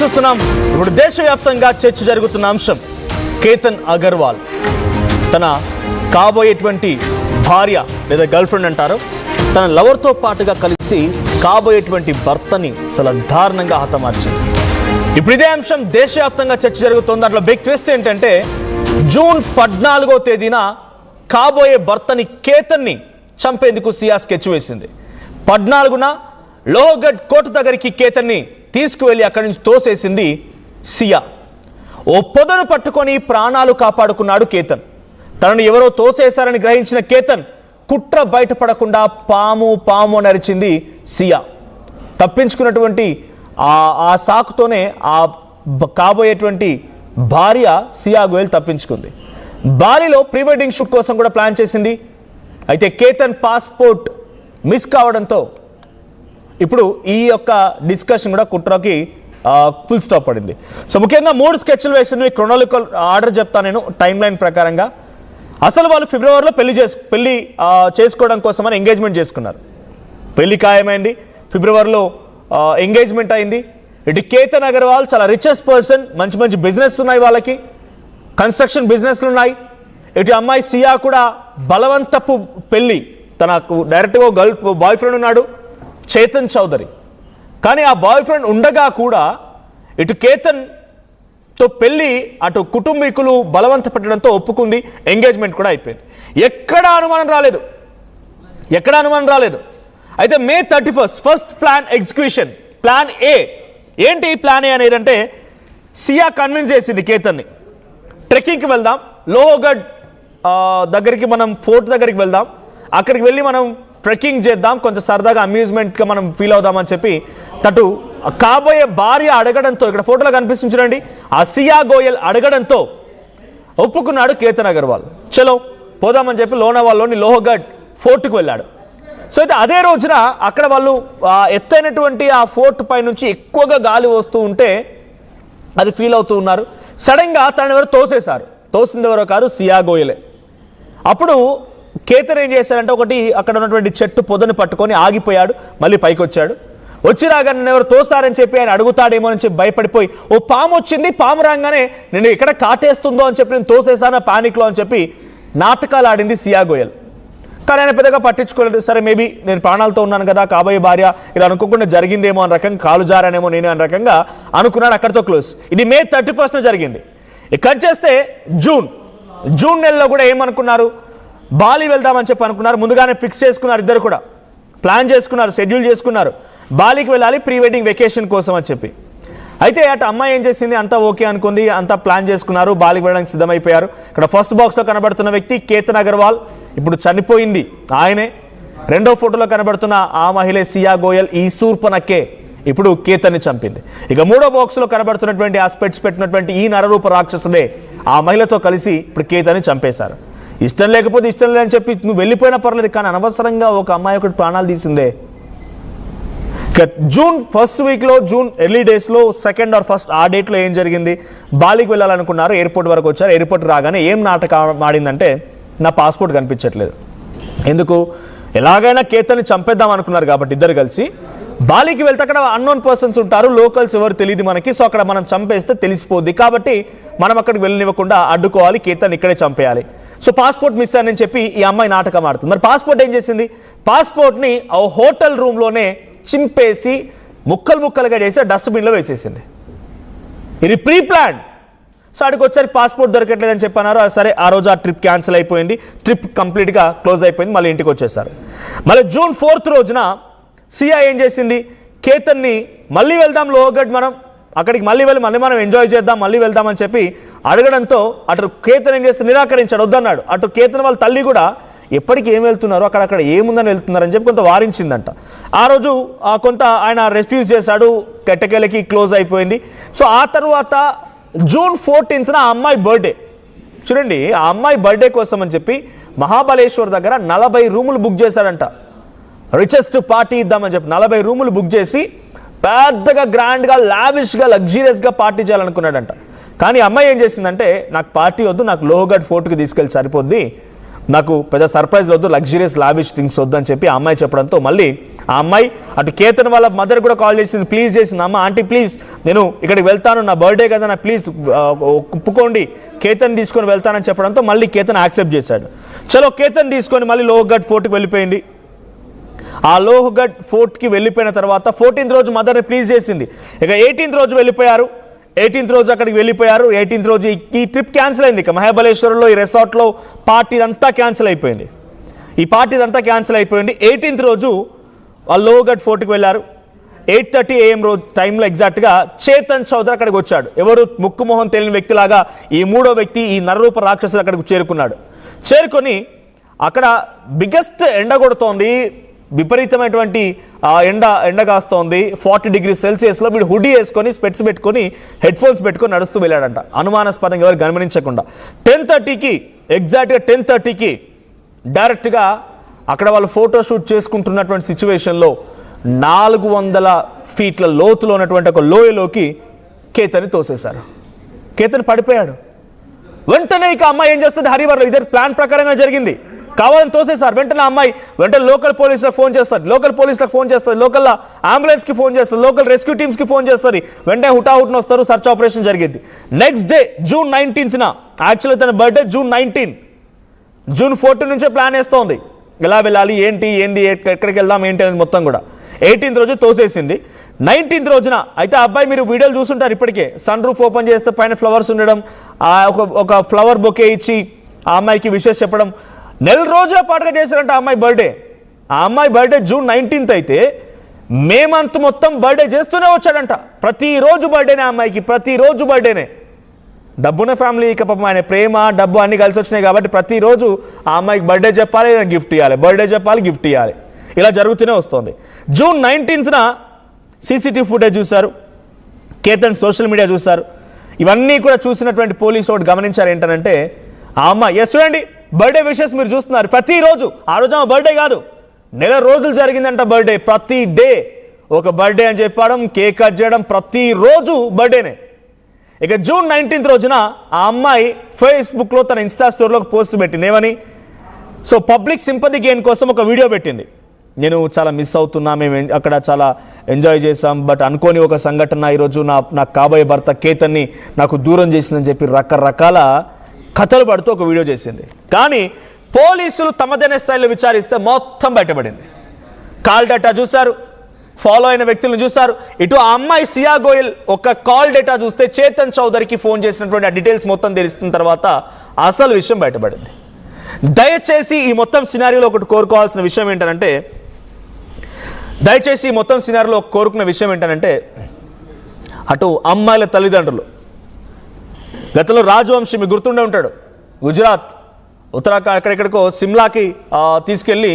చూస్తున్నాం ఇప్పుడు దేశవ్యాప్తంగా చర్చ జరుగుతున్న అంశం కేతన్ అగర్వాల్ తన కాబోయేటువంటి భార్య లేదా గర్ల్ ఫ్రెండ్ అంటారు తన లవర్తో పాటుగా కలిసి కాబోయేటువంటి భర్తని చాలా దారుణంగా హతమార్చింది. ఇప్పుడు ఇదే అంశం దేశవ్యాప్తంగా చర్చ జరుగుతుంది. దాంట్లో బిగ్ ట్విస్ట్ ఏంటంటే జూన్ 14వ తేదీన కాబోయే భర్తని కేతన్ని చంపేందుకు సియా స్కెచ్ వేసింది. 14న లోహగఢ్ కోట దగ్గరికి కేతన్ని తీసుకువెళ్ళి అక్కడి నుంచి తోసేసింది సియా. ఓ పొదను పట్టుకొని ప్రాణాలు కాపాడుకున్నాడు కేతన్. తనను ఎవరో తోసేశారని గ్రహించిన కేతన్ కుట్ర బయటపడకుండా పాము నరిచింది సియా. తప్పించుకున్నటువంటి ఆ సాకుతోనే ఆ కాబోయేటువంటి భార్య సియా గోయల్ తప్పించుకుంది. బాలిలో ప్రీ వెడ్డింగ్ షూట్ కోసం కూడా ప్లాన్ చేసింది. అయితే కేతన్ పాస్పోర్ట్ మిస్ కావడంతో ఇప్పుడు ఈ యొక్క డిస్కషన్ కూడా కుట్రకి ఫుల్ స్టాప్ పడింది. సో ముఖ్యంగా 3 స్కెచ్లు వేసింది. క్రొనాలికల్ ఆర్డర్ చెప్తాను నేను టైం లైన్ ప్రకారంగా. అసలు వాళ్ళు ఫిబ్రవరిలో పెళ్లి చేసుకోవడం కోసమని ఎంగేజ్మెంట్ చేసుకున్నారు. పెళ్లి ఖాయమైంది. ఫిబ్రవరిలో ఎంగేజ్మెంట్ అయింది. ఇటు కేతన్ అగర్వాల్ చాలా రిచెస్ట్ పర్సన్, మంచి బిజినెస్ ఉన్నాయి, వాళ్ళకి కన్స్ట్రక్షన్ బిజినెస్లు ఉన్నాయి. ఇటు అమ్మాయి సియా కూడా బలవంతపు పెళ్లి, తనకు డైరెక్ట్గా బాయ్ ఫ్రెండ్ ఉన్నాడు చేతన్ చౌదరి. కానీ ఆ బాయ్ ఫ్రెండ్ ఉండగా కూడా ఇటు కేతన్తో పెళ్లి అటు కుటుంబీకులు బలవంత పెట్టడంతో ఒప్పుకుంది. ఎంగేజ్మెంట్ కూడా అయిపోయింది. ఎక్కడా అనుమానం రాలేదు. అయితే మే 31 first plan execution. Plan A ఏంటి? ప్లాన్ ఏ అనేది అంటే సియా కన్విన్స్ చేసింది కేతన్ని, ట్రెక్కింగ్కి వెళ్దాం, లోహగఢ్ దగ్గరికి మనం ఫోర్ట్ దగ్గరికి వెళ్దాం, అక్కడికి వెళ్ళి మనం ట్రెక్కింగ్ చేద్దాం, కొంచెం సరదాగా అమ్యూజ్మెంట్గా మనం ఫీల్ అవుదామని చెప్పి తటు కాబోయే భార్య అడగడంతో, ఇక్కడ ఫోటోలో కనిపిస్తుంది చూడండి, ఆ సియా గోయల్ అడగడంతో ఒప్పుకున్నాడు కేతన్ అగర్వాల్. చలో పోదామని చెప్పి లోనావాల్లోని లోహగఢ్ ఫోర్ట్కి వెళ్ళాడు. సో అయితే అదే రోజున అక్కడ వాళ్ళు ఎత్తైనటువంటి ఆ ఫోర్ట్ పై నుంచి ఎక్కువగా గాలి వస్తూ ఉంటే అది ఫీల్ అవుతూ ఉన్నారు. సడన్గా తనని ఎవరు తోసేశారు. తోసింది ఎవరో కాదు, సియా గోయలే. అప్పుడు కేతన్ ఏం చేశాడంటే ఒకటి అక్కడ ఉన్నటువంటి చెట్టు పొదను పట్టుకొని ఆగిపోయాడు. మళ్ళీ పైకి వచ్చాడు. వచ్చి రాగా నన్ను ఎవరు తోసారని చెప్పి ఆయన అడుగుతాడేమో అని చెప్పి భయపడిపోయి ఓ పాము వచ్చింది, పాము రాగానే నేను ఎక్కడ కాటేస్తుందో అని చెప్పి నేను తోసేసాను పానిక్లో అని చెప్పి నాటకాలు ఆడింది సియా గోయల్. కానీ ఆయన పెద్దగా పట్టించుకోలేదు. సరే మేబీ నేను ప్రాణాలతో ఉన్నాను కదా, కాబోయే భార్య ఇలా అనుకోకుండా జరిగిందేమో అని రకంగా, కాలు జారానేమో నేను అని రకంగా అనుకున్నాడు. అక్కడితో క్లోజ్. ఇది మే 31న జరిగింది. కట్ చేస్తే జూన్ నెలలో కూడా ఏమనుకున్నారు, బాలి వెళ్దామని చెప్పి అనుకున్నారు. ముందుగానే ఫిక్స్ చేసుకున్నారు, ఇద్దరు కూడా ప్లాన్ చేసుకున్నారు, షెడ్యూల్ చేసుకున్నారు. బాలికి వెళ్ళాలి ప్రీ వెడ్డింగ్ వెకేషన్ కోసం అని చెప్పి. అయితే అటు అమ్మాయి ఏం చేసింది, అంతా ఓకే అనుకుంది, అంతా ప్లాన్ చేసుకున్నారు, బాలికి వెళ్ళడానికి సిద్ధమైపోయారు. ఇక్కడ ఫస్ట్ బాక్స్లో కనబడుతున్న వ్యక్తి కేతన్ అగర్వాల్, ఇప్పుడు చనిపోయింది ఆయనే. రెండో ఫోటోలో కనబడుతున్న ఆ మహిళ సియా గోయల్, ఈ శూర్పణఖే ఇప్పుడు కేతన్ని చంపింది. ఇక మూడో బాక్స్లో కనబడుతున్నటువంటి ఆ స్పెట్స్ పెట్టినటువంటి ఈ నరరూప రాక్షసుడే ఆ మహిళతో కలిసి ఇప్పుడు కేతన్ని చంపేశారు. ఇష్టం లేకపోతే ఇష్టం లేదని చెప్పి నువ్వు వెళ్ళిపోయినా పర్లేదు, కానీ అనవసరంగా ఒక అమ్మాయి ఒకటి ప్రాణాలు తీసిందే. జూన్ ఫస్ట్ వీక్లో, జూన్ ఎర్లీ డేస్లో, 2nd or 1st ఆ డేట్లో ఏం జరిగింది, బాలికి వెళ్ళాలనుకున్నారు, ఎయిర్పోర్ట్ వరకు వచ్చారు. ఎయిర్పోర్ట్ రాగానే ఏం నాటకం ఆడిందంటే నా పాస్పోర్ట్ కనిపించట్లేదు. ఎందుకు, ఎలాగైనా కేతన్ని చంపేద్దాం అనుకున్నారు కాబట్టి ఇద్దరు కలిసి బాలికి వెళ్తే అక్కడ అన్నోన్ పర్సన్స్ ఉంటారు, లోకల్స్ ఎవరు తెలియదు మనకి. సో అక్కడ మనం చంపేస్తే తెలిసిపోద్ది కాబట్టి మనం అక్కడికి వెళ్ళనివ్వకుండా అడ్డుకోవాలి, కేతన్ ఇక్కడే చంపేయాలి. సో పాస్పోర్ట్ మిస్ అని చెప్పి ఈ అమ్మాయి నాటకం ఆడుతుంది. మరి పాస్పోర్ట్ ఏం చేసింది, పాస్పోర్ట్ని ఆ హోటల్ రూమ్లోనే చింపేసి ముక్కలుగా చేసి డస్ట్బిన్లో వేసేసింది. ఇది ప్రీ ప్లాన్. సో అక్కడికి వచ్చారు, పాస్పోర్ట్ దొరకట్లేదని చెప్పన్నారు. సరే ఆ రోజు ఆ ట్రిప్ క్యాన్సిల్ అయిపోయింది, ట్రిప్ కంప్లీట్గా క్లోజ్ అయిపోయింది, మళ్ళీ ఇంటికి వచ్చేసారు. మళ్ళీ జూన్ 4th రోజున సియా ఏం చేసింది, కేతన్ని మళ్ళీ వెళ్దాం లోహగఢ్, మనం అక్కడికి మళ్ళీ మనం ఎంజాయ్ చేద్దాం, మళ్ళీ వెళ్దామని చెప్పి అడగడంతో అటు కేతన్ ఏం చేస్తే నిరాకరించాడు, వద్దన్నాడు. అటు కేతన్ వాళ్ళ తల్లి కూడా ఎప్పటికి ఏం వెళ్తున్నారు, అక్కడ ఏముందని వెళ్తున్నారని చెప్పి కొంత వారించిందంట. ఆ రోజు కొంత ఆయన రెఫ్యూజ్ చేశాడు, కెట్టకేలకి క్లోజ్ అయిపోయింది. సో ఆ తర్వాత జూన్ 14th ఆ అమ్మాయి బర్త్డే. చూడండి, ఆ అమ్మాయి బర్త్డే కోసం అని చెప్పి మహాబలేశ్వర్ దగ్గర 40 రూములు బుక్ చేశాడంట. రిచెస్ట్ పార్టీ ఇద్దామని చెప్పి 40 రూములు బుక్ చేసి పెద్దగా గ్రాండ్గా లావిష్గా లగ్జరియస్గా పార్టీ చేయాలనుకున్నాడంట. కానీ అమ్మాయి ఏం చేసిందంటే నాకు పార్టీ వద్దు, నాకు లోహగఢ్ ఫోర్ట్కి తీసుకెళ్ళి సరిపోద్ది, నాకు పెద్ద సర్ప్రైజ్ వద్దు, లగ్జరియస్ లావిష్ థింగ్స్ వద్దు అని చెప్పి ఆ అమ్మాయి చెప్పడంతో మళ్ళీ ఆ అమ్మాయి అటు కేతన్ వాళ్ళ మదర్ కూడా కాల్ చేసింది, ప్లీజ్ చేసింది, అమ్మ ఆంటీ ప్లీజ్ నేను ఇక్కడికి వెళ్తాను, నా బర్త్డే కదా, నా ప్లీజ్ ఒప్పుకోండి, కేతన్ తీసుకొని వెళ్తానని చెప్పడంతో మళ్ళీ కేతన్ యాక్సెప్ట్ చేశాడు. చలో కేతన్ తీసుకొని మళ్ళీ లోహగఢ్ ఫోర్ట్కి వెళ్ళిపోయింది. ఆ లోహగఢ్ ఫోర్ట్కి వెళ్ళిపోయిన తర్వాత 14th రోజు మదర్ని ప్లీజ్ చేసింది. ఇక 18th రోజు వెళ్ళిపోయారు. 18th రోజు అక్కడికి వెళ్ళిపోయారు. 18th రోజు ఈ ట్రిప్ క్యాన్సిల్ అయింది. ఇక మహాబలేశ్వరంలో ఈ రిసార్ట్లో పార్టీ అంతా క్యాన్సిల్ అయిపోయింది. ఈ పార్టీ అంతా క్యాన్సిల్ అయిపోయింది. 18th రోజు ఆ లోహగఢ్ ఫోర్ట్కి వెళ్ళారు. 8:30 AM రోజు టైంలో ఎగ్జాక్ట్గా చేతన్ చౌదరి అక్కడికి వచ్చాడు. ఎవరు ముక్కు మొహం తెలియని వ్యక్తిలాగా ఈ మూడో వ్యక్తి ఈ నరరూప రాక్షసులు అక్కడికి చేరుకున్నాడు. చేరుకొని అక్కడ బిగ్గెస్ట్ ఎండ కొడుతోంది, విపరీతమైనటువంటి ఎండ కాస్తోంది. 40 degrees Celsiusలో వీడు హుడీ వేసుకొని స్పెట్స్ పెట్టుకొని హెడ్ ఫోన్స్ పెట్టుకొని నడుస్తూ వెళ్ళాడంట, అనుమానాస్పదంగా ఎవరు గమనించకుండా. 10:30కి ఎగ్జాక్ట్గా 10:30కి డైరెక్ట్గా అక్కడ వాళ్ళు ఫోటోషూట్ చేసుకుంటున్నటువంటి సిచ్యువేషన్లో 400 feet లోతులో ఉన్నటువంటి ఒక లోయలోకి కేతన్ని తోసేశారు. కేతన్ పడిపోయాడు. వెంటనే ఇక అమ్మాయి ఏం చేస్తుంది, హరివర్లో ఇదే ప్లాన్ ప్రకారంగా జరిగింది, కావాలని తోసేశారు. వెంటనే అమ్మాయి వెంటనే లోకల్ పోలీసులకు ఫోన్ చేస్తారు, లోకల్ అంబులెన్స్కి ఫోన్ చేస్తారు, లోకల్ రెస్క్యూ టీమ్స్కి ఫోన్ చేస్తారు. వెంటనే హుటాహుట్న వస్తారు, సర్చ్ ఆపరేషన్ జరిగింది. Next day June 19th actually తన బర్త్డే June 19, June 14 నుంచే ప్లాన్ వేస్తోంది, ఎలా వెళ్ళాలి, ఏంటి ఎక్కడికి వెళ్దాం ఏంటి అనేది మొత్తం కూడా. 18th రోజు తోసేసింది. 19th రోజున అయితే అబ్బాయి మీరు వీడియోలు చూస్తుంటారు ఇప్పటికే, సన్ రూఫ్ ఓపెన్ చేస్తే పైన ఫ్లవర్స్ ఉండడం, ఒక ఫ్లవర్ బొకే ఇచ్చి ఆ అమ్మాయికి విషెస్ చెప్పడం, 4 రోజుల పాటుగా చేశారంట ఆ అమ్మాయి బర్త్డే. ఆ అమ్మాయి బర్త్డే June 19th అయితే మే మంత్ మొత్తం బర్త్డే చేస్తూనే వచ్చాడంట. ప్రతిరోజు బర్త్డేనే అమ్మాయికి, ప్రతిరోజు బర్త్డేనే. డబ్బున్న ఫ్యామిలీ, ఇక పాపం ఆయన ప్రేమ డబ్బు అన్ని కలిసి వచ్చినాయి కాబట్టి ప్రతిరోజు ఆ అమ్మాయికి బర్త్డే చెప్పాలి, గిఫ్ట్ ఇవ్వాలి, బర్త్డే చెప్పాలి, గిఫ్ట్ ఇవ్వాలి, ఇలా జరుగుతూనే వస్తుంది. June 19th CCTV ఫుటేజ్ చూశారు, కేతన్ సోషల్ మీడియా చూశారు. ఇవన్నీ కూడా చూసినటువంటి పోలీసు ఒకటి గమనించారు ఏంటంటే, ఆ అమ్మాయి చూడండి బర్త్డే విషెస్ మీరు చూస్తున్నారు ప్రతిరోజు. ఆ రోజు ఆమె బర్త్డే కాదు, 4 రోజులు జరిగిందంట బర్త్డే. ప్రతి డే ఒక బర్త్డే అని చెప్పడం, కేక్ కట్ చేయడం, ప్రతిరోజు బర్త్డేనే. ఇక June 19th రోజున ఆ అమ్మాయి ఫేస్బుక్లో తన ఇన్స్టా స్టోర్లో ఒక పోస్ట్ పెట్టింది. ఏమని? సో పబ్లిక్ సింపతి గెయిన్ కోసం ఒక వీడియో పెట్టింది. నేను చాలా మిస్ అవుతున్నా, మేము అక్కడ చాలా ఎంజాయ్ చేసాం, బట్ అనుకోని ఒక సంఘటన ఈరోజు నా కాబోయే భర్త కేతన్ని నాకు దూరం చేసిందని చెప్పి రకరకాల కథలు పడుతూ ఒక వీడియో చేసింది. కానీ పోలీసులు తమదైన స్టైల్లో విచారిస్తే మొత్తం బయటపడింది. కాల్ డేటా చూశారు, ఫాలో అయిన వ్యక్తులను చూశారు. ఇటు ఆ అమ్మాయి సియా గోయల్ ఒక కాల్ డేటా చూస్తే చేతన్ చౌదరికి ఫోన్ చేసినటువంటి ఆ డీటెయిల్స్ మొత్తం తెలుస్తున్న తర్వాత అసలు విషయం బయటపడింది. దయచేసి ఈ మొత్తం సినారియోలో ఒకటి కోరుకోవాల్సిన విషయం ఏంటంటే, అటు అమ్మాయిల తల్లిదండ్రులు, గతంలో రాజవంశీ మీకు గుర్తుండే ఉంటాడు, గుజరాత్ ఉత్తరాఖండ్ ఎక్కడెక్కడికో సిమ్లాకి తీసుకెళ్ళి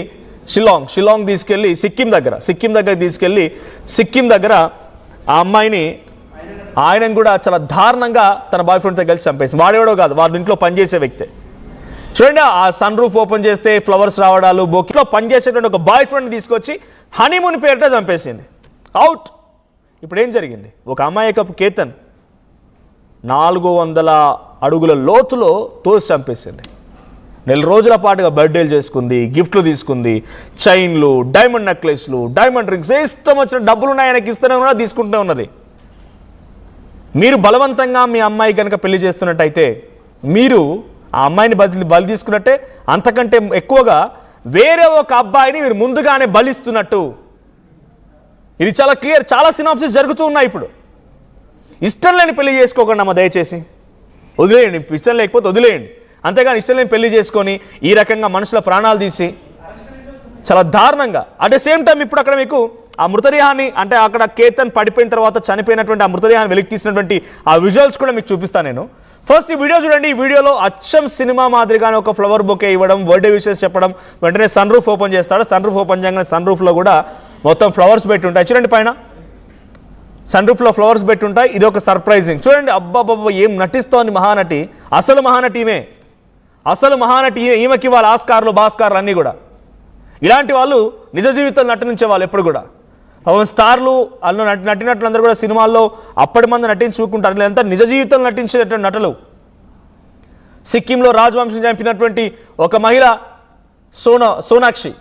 షిలాంగ్ తీసుకెళ్ళి సిక్కిం దగ్గర తీసుకెళ్ళి సిక్కిం దగ్గర ఆ అమ్మాయిని ఆయన కూడా చాలా దారుణంగా తన బాయ్ ఫ్రెండ్తో కలిసి చంపేసింది. వాడేవాడో కాదు, వాడి ఇంట్లో పనిచేసే వ్యక్తే. చూడండి, ఆ సన్ రూఫ్ ఓపెన్ చేస్తే ఫ్లవర్స్ రావడాలు, బొక్కిలో పనిచేసేటువంటి ఒక బాయ్ ఫ్రెండ్ తీసుకొచ్చి హనీమూన్ పేరిట చంపేసింది. అవుట్. ఇప్పుడు ఏం జరిగింది? ఒక అమ్మాయి కప్పు కేతన్ 400 అడుగుల లోతులో తోసి చంపేసింది. 4 రోజుల పాటుగా బర్త్డేలు చేసుకుంది, గిఫ్ట్లు తీసుకుంది, చైన్లు, డైమండ్ నెక్లెస్లు, డైమండ్ రింగ్స్, ఇష్టం వచ్చిన డబ్బులు ఉన్నాయి ఆయనకి ఇస్తూనే ఉన్నా, తీసుకుంటూనే ఉన్నది. మీరు బలవంతంగా మీ అమ్మాయి కనుక పెళ్లి చేస్తున్నట్టయితే మీరు ఆ అమ్మాయిని బలి తీసుకున్నట్టే, అంతకంటే ఎక్కువగా వేరే ఒక అబ్బాయిని మీరు ముందుగానే బలిస్తున్నట్టు. ఇది చాలా క్లియర్, చాలా సినాప్సిస్ జరుగుతూ ఉన్నాయి. ఇప్పుడు ఇష్టం లేని పెళ్లి చేసుకోకండి అమ్మ, దయచేసి వదిలేయండి. ఇష్టం లేకపోతే వదిలేయండి, అంతేగాని ఇష్టం లేని పెళ్లి చేసుకొని ఈ రకంగా మనుషుల ప్రాణాలు తీసి చాలా దారుణంగా. అట్ ద సేమ్ టైం ఇప్పుడు అక్కడ మీకు ఆ మృతదేహాన్ని, అంటే అక్కడ కేతన్ పడిపోయిన తర్వాత చనిపోయినటువంటి ఆ మృతదేహాన్ని వెలికి తీసినటువంటి ఆ విజువల్స్ కూడా మీకు చూపిస్తాను నేను. ఫస్ట్ ఈ వీడియో చూడండి. ఈ వీడియోలో అచ్చం సినిమా మాదిరిగానే ఒక ఫ్లవర్ బొకే ఇవ్వడం, బర్త్డే విషెస్ చెప్పడం, వెంటనే సన్ రూఫ్ ఓపెన్ చేస్తాడు. సన్ రూఫ్ ఓపెన్ చేయగానే సన్ రూఫ్లో కూడా మొత్తం ఫ్లవర్స్ పెట్టి ఉంటాయి. చూడండి, పైన సన్ రూఫ్లో ఫ్లవర్స్ పెట్టి ఉంటాయి. ఇది ఒక సర్ప్రైజింగ్. చూడండి, అబ్బాబ్బా ఏం నటిస్తోంది మహానటి. అసలు మహానటి ఈమెకి వాళ్ళ ఆస్కార్లు భాస్కార్లు అన్నీ కూడా. ఇలాంటి వాళ్ళు నిజ జీవితంలో నటించే వాళ్ళు ఎప్పుడు కూడా. స్టార్లు అల్లో నటినట్లందరూ కూడా సినిమాల్లో అప్పటి మంది నటించుకుంటారు, లేదంతా నిజ జీవితంలో నటించేటువంటి నటులు. సిక్కింలో రాజవంశం చంపినటువంటి ఒక మహిళ సోనాక్షి,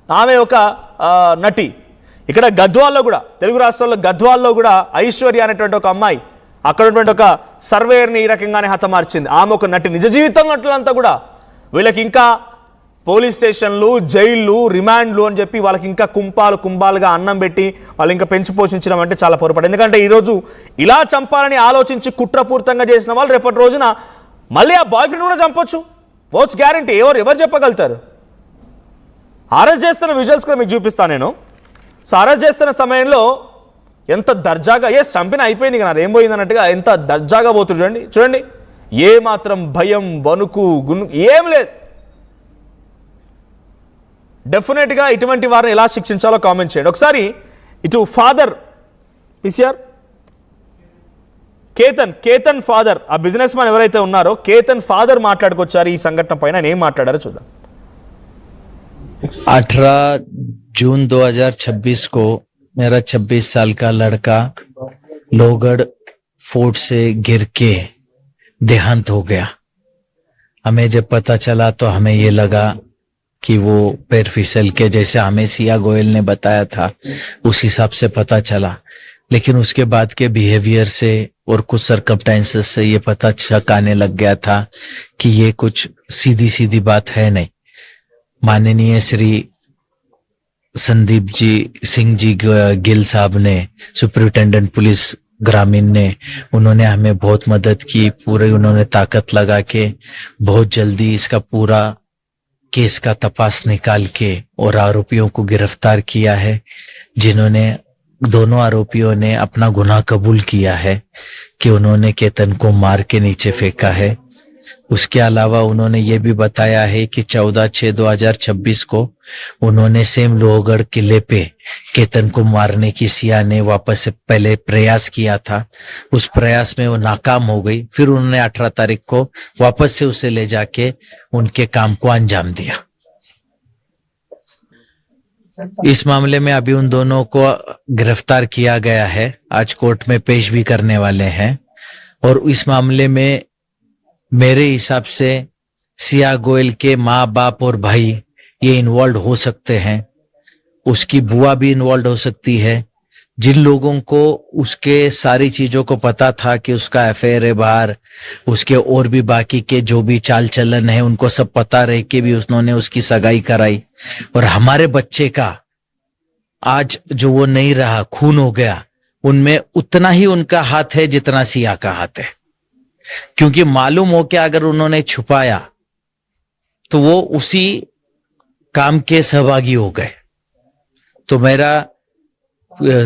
ఆమె ఒక నటి. ఇక్కడ గద్వాల్లో కూడా, తెలుగు రాష్ట్రాల్లో గద్వాల్లో కూడా ఐశ్వర్య అనేటువంటి ఒక అమ్మాయి అక్కడ ఉన్నటువంటి ఒక సర్వేయర్ని ఈ రకంగానే హతమార్చింది. ఆమె ఒక నటి. నిజ జీవితం నటులంతా కూడా వీళ్ళకి ఇంకా పోలీస్ స్టేషన్లు, జైళ్ళు, రిమాండ్లు అని చెప్పి వాళ్ళకి ఇంకా కుంభాలుగా అన్నం పెట్టి వాళ్ళు ఇంకా పెంచి పోషించడం అంటే చాలా పొరపాటు. ఎందుకంటే ఈరోజు ఇలా చంపాలని ఆలోచించి కుట్రపూరితంగా చేసిన వాళ్ళు రేపటి రోజున మళ్ళీ ఆ బాయ్ ఫ్రెండ్ కూడా చంపొచ్చు. What's guarantee? ఎవరు చెప్పగలుగుతారు? అరెస్ట్ చేస్తున్న విజువల్స్ కూడా మీకు చూపిస్తాను నేను. సో అరెస్ట్ చేస్తున్న సమయంలో ఎంత దర్జాగా, చంపిన అయిపోయింది కదా, ఏం పోయింది అన్నట్టుగా ఎంత దర్జాగా పోతుంది చూడండి. ఏ మాత్రం భయం, వణుకు, ఏం లేదు. డెఫినెట్గా ఇటువంటి వారిని ఎలా శిక్షించాలో కామెంట్ చేయండి. ఒకసారి ఇటు ఫాదర్ పిసిఆర్ కేతన్ ఫాదర్, ఆ బిజినెస్ మ్యాన్ ఎవరైతే ఉన్నారో కేతన్ ఫాదర్ మాట్లాడుకొచ్చారు ఈ సంఘటన పైన. ఆయన ఏం మాట్లాడారో చూద్దాం. 18 जून 2026 को मेरा 26 साल का लड़का लोहगढ़ फोर्ट से गिर के देहांत हो गया। हमें जब पता चला तो हमें ये लगा कि वो पैर फिसल के, जैसे हमें सिया गोयल ने बताया था उस हिसाब से पता चला, लेकिन उसके बाद के बिहेवियर से और कुछ सर्कमस्टेंसेस से ये पता शक आने लग गया था कि ये कुछ सीधी बात है नहीं। माननीय श्री संदीप जी सिंह जी गिल साहब ने, सुपरिटेंडेंट पुलिस ग्रामीण ने, उन्होंने हमें बहुत मदद की। पूरे उन्होंने ताकत लगा के बहुत जल्दी इसका पूरा केस का तपास निकाल के और आरोपियों को गिरफ्तार किया है, जिन्होंने दोनों आरोपियों ने अपना गुनाह कबूल किया है कि उन्होंने केतन को मार के नीचे फेंका है। उसके अलावा उन्होंने ये भी बताया है कि 14/6/2026 को उन्होंने सेम लोहगढ़ किले पे केतन को मारने की सिया ने वापस से पहले प्रयास किया था। उस प्रयास में वो नाकाम हो गई। फिर उन्होंने 18 तारीख को वापस से उसे ले जाके उनके काम को अंजाम दिया। इस मामले में अभी उन दोनों को गिरफ्तार किया गया है, आज कोर्ट में पेश भी करने वाले हैं। और इस मामले में मेरे हिसाब से सिया गोयल के माँ बाप और भाई ये इन्वॉल्व हो सकते हैं, उसकी बुआ भी इन्वॉल्व हो सकती है। जिन लोगों को उसके सारी चीजों को पता था कि उसका अफेयर है बाहर, उसके और भी बाकी के जो भी चाल चलन है उनको सब पता रह के भी उन्होंने उसकी सगाई कराई। और हमारे बच्चे का आज जो वो नहीं रहा, खून हो गया, उनमें उतना ही उनका हाथ है जितना सिया का हाथ है। क्योंकि मालूम हो कि अगर उन्होंने छुपाया तो वो उसी काम के सहभागी हो गए। तो मेरा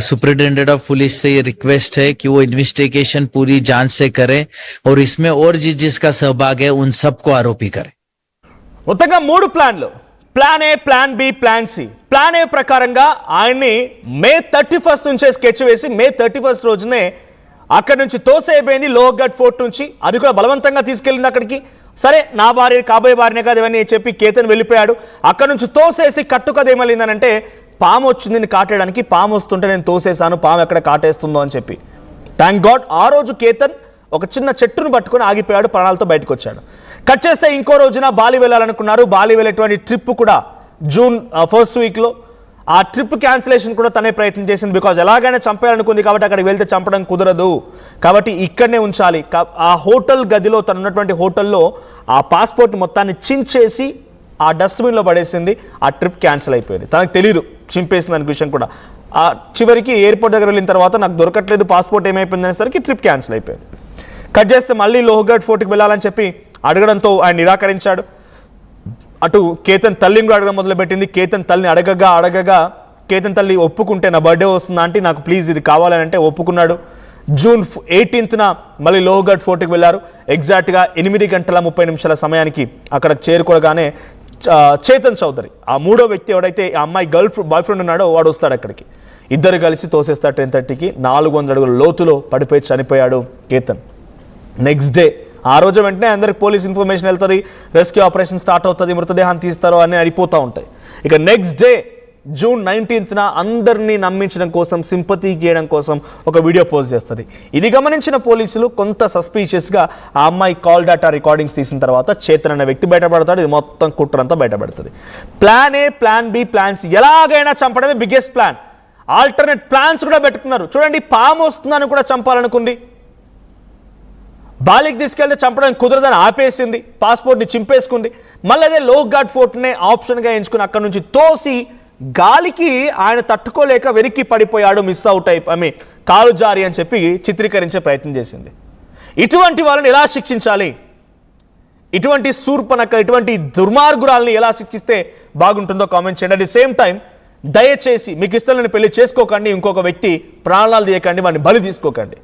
सुपरिटेंडेंट ऑफ पुलिस से ये रिक्वेस्ट है कि वो इन्वेस्टिगेशन पूरी जांच से करें और इसमें और जिसका सहभाग है उन सबको आरोपी करें। మొత్తంగా 3 ప్లాన్లు, plan A, plan B, plan C. Plan A ప్రకారంగా ఆయన్ని మే 31 నుంచే స్కెచ్ వేసి మే 31 రోజునే అక్కడి నుంచి తోసేయబోయింది లోహగఢ్ ఫోర్ట్ నుంచి. అది కూడా బలవంతంగా తీసుకెళ్ళింది అక్కడికి. సరే, నా భార్య కాబోయే భార్యనే కాదు ఇవన్నీ చెప్పి కేతన్ వెళ్ళిపోయాడు. అక్కడి నుంచి తోసేసి కట్టుకథ ఏమలిందనంటే పాము వచ్చింది నేను కాటేయడానికి, పాము వస్తుంటే నేను తోసేసాను, పాము ఎక్కడ కాటేస్తుందో అని చెప్పి. థ్యాంక్ గాడ్ ఆ రోజు కేతన్ ఒక చిన్న చెట్టును పట్టుకొని ఆగిపోయాడు, ప్రాణాలతో బయటకు వచ్చాడు. కట్ చేస్తే ఇంకో రోజున బాలి వెళ్ళాలనుకున్నారు. బాలి వెళ్ళేటువంటి ట్రిప్ కూడా జూన్ 1st వీక్లో ఆ ట్రిప్ క్యాన్సిలేషన్ కూడా తనే ప్రయత్నం చేసింది. బికాజ్ ఎలాగైనా చంపేయాలనుకుంది కాబట్టి అక్కడికి వెళ్తే చంపడం కుదరదు కాబట్టి ఇక్కడనే ఉంచాలి. ఆ హోటల్ గదిలో, తను ఉన్నటువంటి హోటల్లో ఆ పాస్పోర్ట్ మొత్తాన్ని చించేసి ఆ డస్ట్బిన్లో పడేసింది. ఆ ట్రిప్ క్యాన్సిల్ అయిపోయింది. తనకు తెలియదు చింపేసింది అనే విషయం కూడా. ఆ చివరికి ఎయిర్పోర్ట్ దగ్గర వెళ్ళిన తర్వాత నాకు దొరకట్లేదు పాస్పోర్ట్ ఏమైపోయింది అనేసరికి ట్రిప్ క్యాన్సిల్ అయిపోయింది. కట్ చేస్తే మళ్ళీ లోహగఢ్ ఫోర్ట్కి వెళ్ళాలని చెప్పి అడగడంతో ఆయన నిరాకరించాడు. అటు కేతన్ తల్లిని కూడా అడగడం మొదలుపెట్టింది. కేతన్ తల్లిని అడగగా కేతన్ తల్లి ఒప్పుకుంటే నా బర్త్డే వస్తుందా అంటే నాకు ప్లీజ్ ఇది కావాలని అంటే ఒప్పుకున్నాడు. జూన్ 18న మళ్ళీ లోహగఢ్ ఫోర్ట్కి వెళ్ళారు. ఎగ్జాక్ట్గా 8:30 సమయానికి అక్కడ చేరుకోగానే చేతన్ చౌదరి, ఆ 3వ వ్యక్తి ఎవడైతే ఆ అమ్మాయి బాయ్ ఫ్రెండ్ ఉన్నాడో వాడు వస్తాడు అక్కడికి. ఇద్దరు కలిసి తోసేస్తారు 10:30కి. 400 అడుగుల లోతులో పడిపోయి చనిపోయాడు కేతన్. నెక్స్ట్ డే ఆ రోజు వెంటనే అందరికి పోలీస్ ఇన్ఫర్మేషన్ వెళ్తుంది, రెస్క్యూ ఆపరేషన్ స్టార్ట్ అవుతుంది, మృతదేహాన్ని తీస్తారు అని అయిపోతూ ఉంటాయి. ఇక నెక్స్ట్ డే జూన్ 19న అందరినీ నమ్మించడం కోసం, సింపతి చేయడం కోసం ఒక వీడియో పోస్ట్ చేస్తుంది. ఇది గమనించిన పోలీసులు కొంత సస్పీషియస్గా ఆ అమ్మాయి కాల్ డేటా రికార్డింగ్స్ తీసిన తర్వాత చేతన్ అనే వ్యక్తి బయటపడతాడు. ఇది మొత్తం కుట్రంతా బయటపడుతుంది. Plan A, plan B, plan C, ఎలాగైనా చంపడమే బిగ్గెస్ట్ ప్లాన్. ఆల్టర్నేట్ ప్లాన్స్ కూడా పెట్టుకున్నారు. చూడండి, పాము వస్తుందని కూడా చంపాలనుకుంది. బాలికి తీసుకెళ్తే చంపడం కుదరదని ఆపేసింది, పాస్పోర్ట్ని చింపేసుకుంది. మళ్ళీ అదే లోక్ఘాట్ ఫోర్ట్నే ఆప్షన్గా ఎంచుకుని అక్కడ నుంచి తోసి గాలికి ఆయన తట్టుకోలేక వెనక్కి పడిపోయాడు, మిస్ అవుట్ అయిపోయి కాలు జారి అని చెప్పి చిత్రీకరించే ప్రయత్నం చేసింది. ఇటువంటి వాళ్ళని ఎలా శిక్షించాలి, ఇటువంటి శూర్పణఖ, ఇటువంటి దుర్మార్గురాల్ని ఎలా శిక్షిస్తే బాగుంటుందో కామెంట్ చేయండి. అట్ ది సేమ్ టైం దయచేసి మీకు ఇష్టం లేని పెళ్లి చేసుకోకండి, ఇంకొక వ్యక్తి ప్రాణాలు తీయకండి, వాడిని బలి తీసుకోకండి.